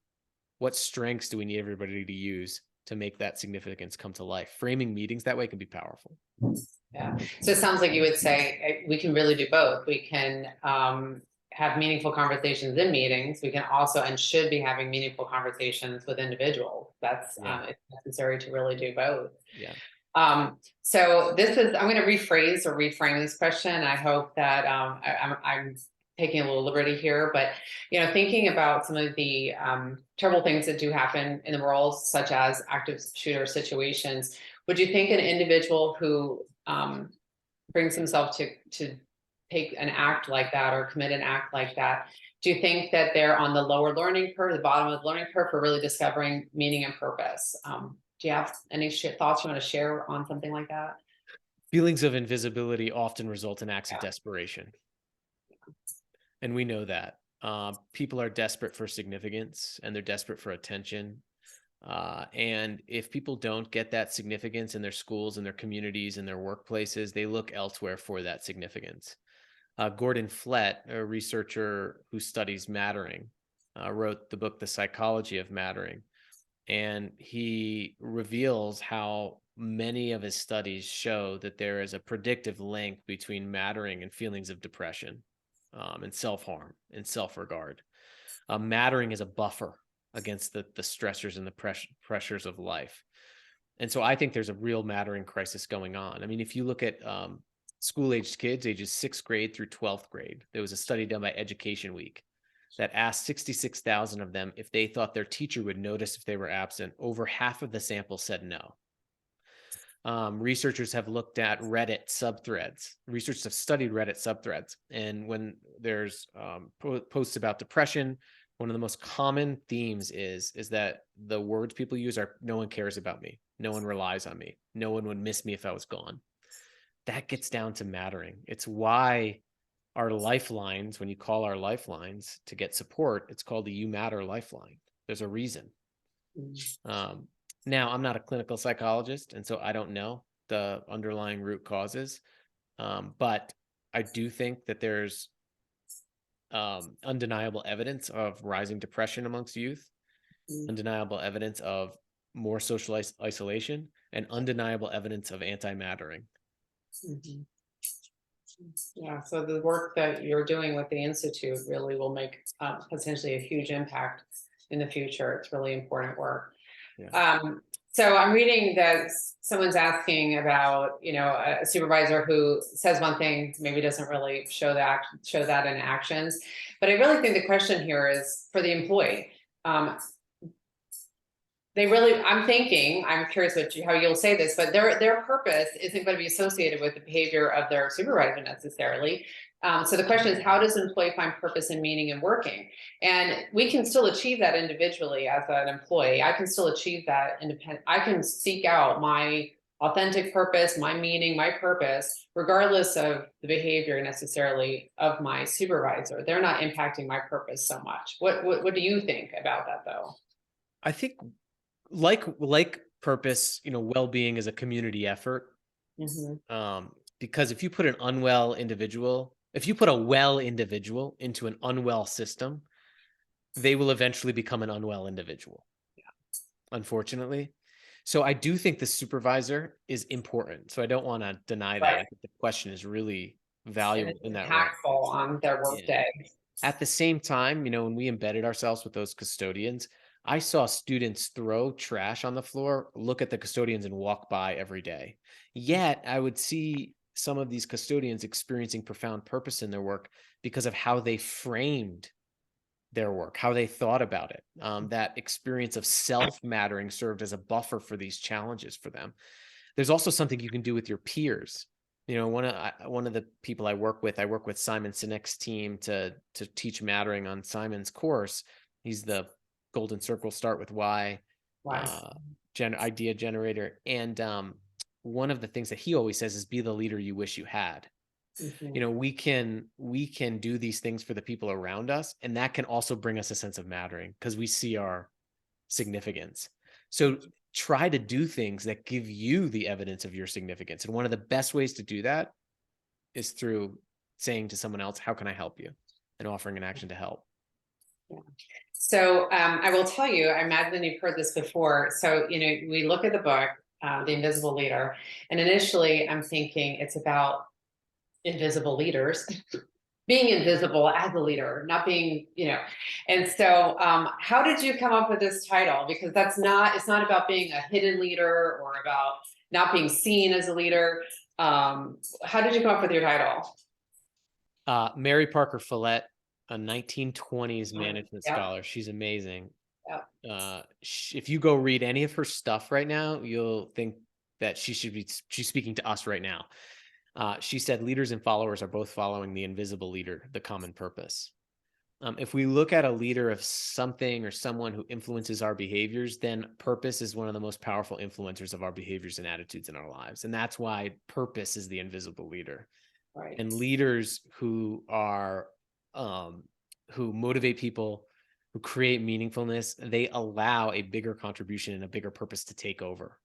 What strengths do we need everybody to use to make that significance come to life? Framing meetings that way can be powerful. Yeah. So it sounds like you would say we can really do both. We can have meaningful conversations in meetings. We can also and should be having meaningful conversations with individuals. That's it's necessary to really do both. Yeah. So this is, I'm going to rephrase or reframe this question. I hope that I'm taking a little liberty here, but thinking about some of the terrible things that do happen in the world, such as active shooter situations, would you think an individual who brings himself to take an act like that or commit an act like that, do you think that they're on the lower learning curve, the bottom of the learning curve for really discovering meaning and purpose? Do you have any thoughts you want to share on something like that? Feelings of invisibility often result in acts of desperation. And we know that. People are desperate for significance and they're desperate for attention. And if people don't get that significance in their schools and their communities and their workplaces, they look elsewhere for that significance. Gordon Flett, a researcher who studies mattering, wrote the book, The Psychology of Mattering. And he reveals how many of his studies show that there is a predictive link between mattering and feelings of depression, and self-harm and self-regard. Mattering is a buffer against the stressors and the pressures of life. And so I think there's a real mattering crisis going on. I mean, if you look at school-aged kids, ages 6th grade through 12th grade, there was a study done by Education Week that asked 66,000 of them if they thought their teacher would notice if they were absent. Over half of the sample said no. Researchers have looked at Reddit subthreads. Researchers have studied Reddit subthreads. And when there's posts about depression, one of the most common themes is that the words people use are, no one cares about me. No one relies on me. No one would miss me if I was gone. That gets down to mattering. It's why our lifelines, when you call our lifelines to get support, it's called the You Matter Lifeline. There's a reason. Now, I'm not a clinical psychologist, and so I don't know the underlying root causes. But I do think that there's undeniable evidence of rising depression amongst youth, undeniable evidence of more social isolation, and undeniable evidence of anti-mattering. Yeah, so the work that you're doing with the Institute really will make potentially a huge impact in the future. It's really important work. Yeah. So I'm reading that someone's asking about, a supervisor who says one thing, maybe doesn't really show that in actions. But I really think the question here is for the employee. I'm curious how you'll say this, but their purpose isn't going to be associated with the behavior of their supervisor necessarily. So the question is, how does an employee find purpose and meaning in working? And we can still achieve that individually as an employee. I can still achieve that independent. I can seek out my authentic purpose, my meaning, my purpose, regardless of the behavior necessarily of my supervisor. They're not impacting my purpose so much. What do you think about that, though? I think like purpose, well-being is a community effort. Because if you put a well individual into an unwell system, they will eventually become an unwell individual. Yeah. Unfortunately. So I do think the supervisor is important. So I don't want to deny that. I think the question is really valuable in that way. Impactful on their workday. Yeah. At the same time, when we embedded ourselves with those custodians, I saw students throw trash on the floor, look at the custodians, and walk by every day. Yet I would see some of these custodians experiencing profound purpose in their work because of how they framed their work, how they thought about it. That experience of self-mattering served as a buffer for these challenges for them. There's also something you can do with your peers. One of the people I work with Simon Sinek's team to teach mattering on Simon's course. He's the Golden Circle Start with Why Wow. idea generator. And one of the things that he always says is be the leader you wish you had. Mhm. You know, we can do these things for the people around us, and that can also bring us a sense of mattering because we see our significance. So try to do things that give you the evidence of your significance. And one of the best ways to do that is through saying to someone else, how can I help you? And offering an action to help. So I will tell you, I imagine you've heard this before. So, you know, we look at the book, The Invisible Leader, and initially I'm thinking it's about invisible leaders being invisible as a leader, not being, you know. And so how did you come up with this title? Because it's not about being a hidden leader or about not being seen as a leader. How did you come up with your title? Mary Parker Follett, a 1920s management Yeah. scholar. She's amazing. Yeah. If you go read any of her stuff right now, you'll think that she's speaking to us right now. She said leaders and followers are both following the invisible leader, the common purpose. If we look at a leader of something or someone who influences our behaviors, then purpose is one of the most powerful influencers of our behaviors and attitudes in our lives. And that's why purpose is the invisible leader. Right. And leaders who are who motivate people, who create meaningfulness, they allow a bigger contribution and a bigger purpose to take over.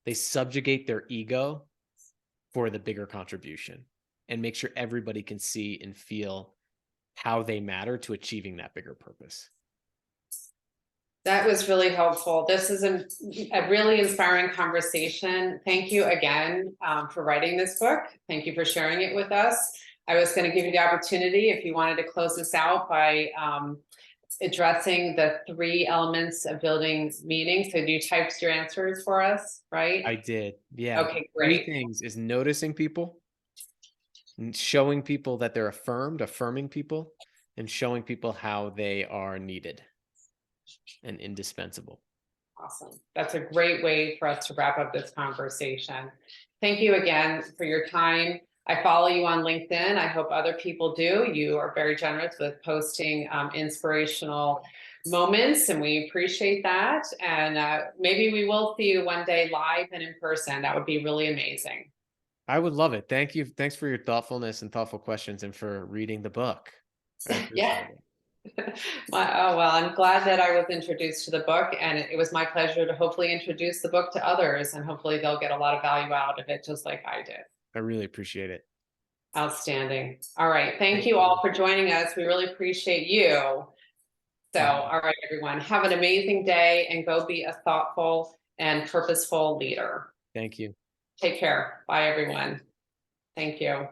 They subjugate their ego for the bigger contribution and make sure everybody can see and feel how they matter to achieving that bigger purpose. That was really helpful. This is a really inspiring conversation. Thank you again for writing this book. Thank you for sharing it with us. I was going to give you the opportunity if you wanted to close this out by addressing the 3 elements of building meaning. So you typed your answers for us, right? I did. Yeah. Okay, great. 3 things is noticing people, showing people that they're affirming people, and showing people how they are needed and indispensable. Awesome. That's a great way for us to wrap up this conversation. Thank you again for your time. I follow you on LinkedIn. I hope other people do. You are very generous with posting inspirational moments, and we appreciate that. And maybe we will see you one day live and in person. That would be really amazing. I would love it. Thank you. Thanks for your thoughtfulness and thoughtful questions and for reading the book. I appreciate Yeah. it. Oh, well, I'm glad that I was introduced to the book, and it was my pleasure to hopefully introduce the book to others, and hopefully they'll get a lot of value out of it, just like I did. I really appreciate it. Outstanding. All right. Thank you all for joining us. We really appreciate you. So, all right, everyone, have an amazing day and go be a thoughtful and purposeful leader. Thank you. Take care. Bye, everyone. Thank you.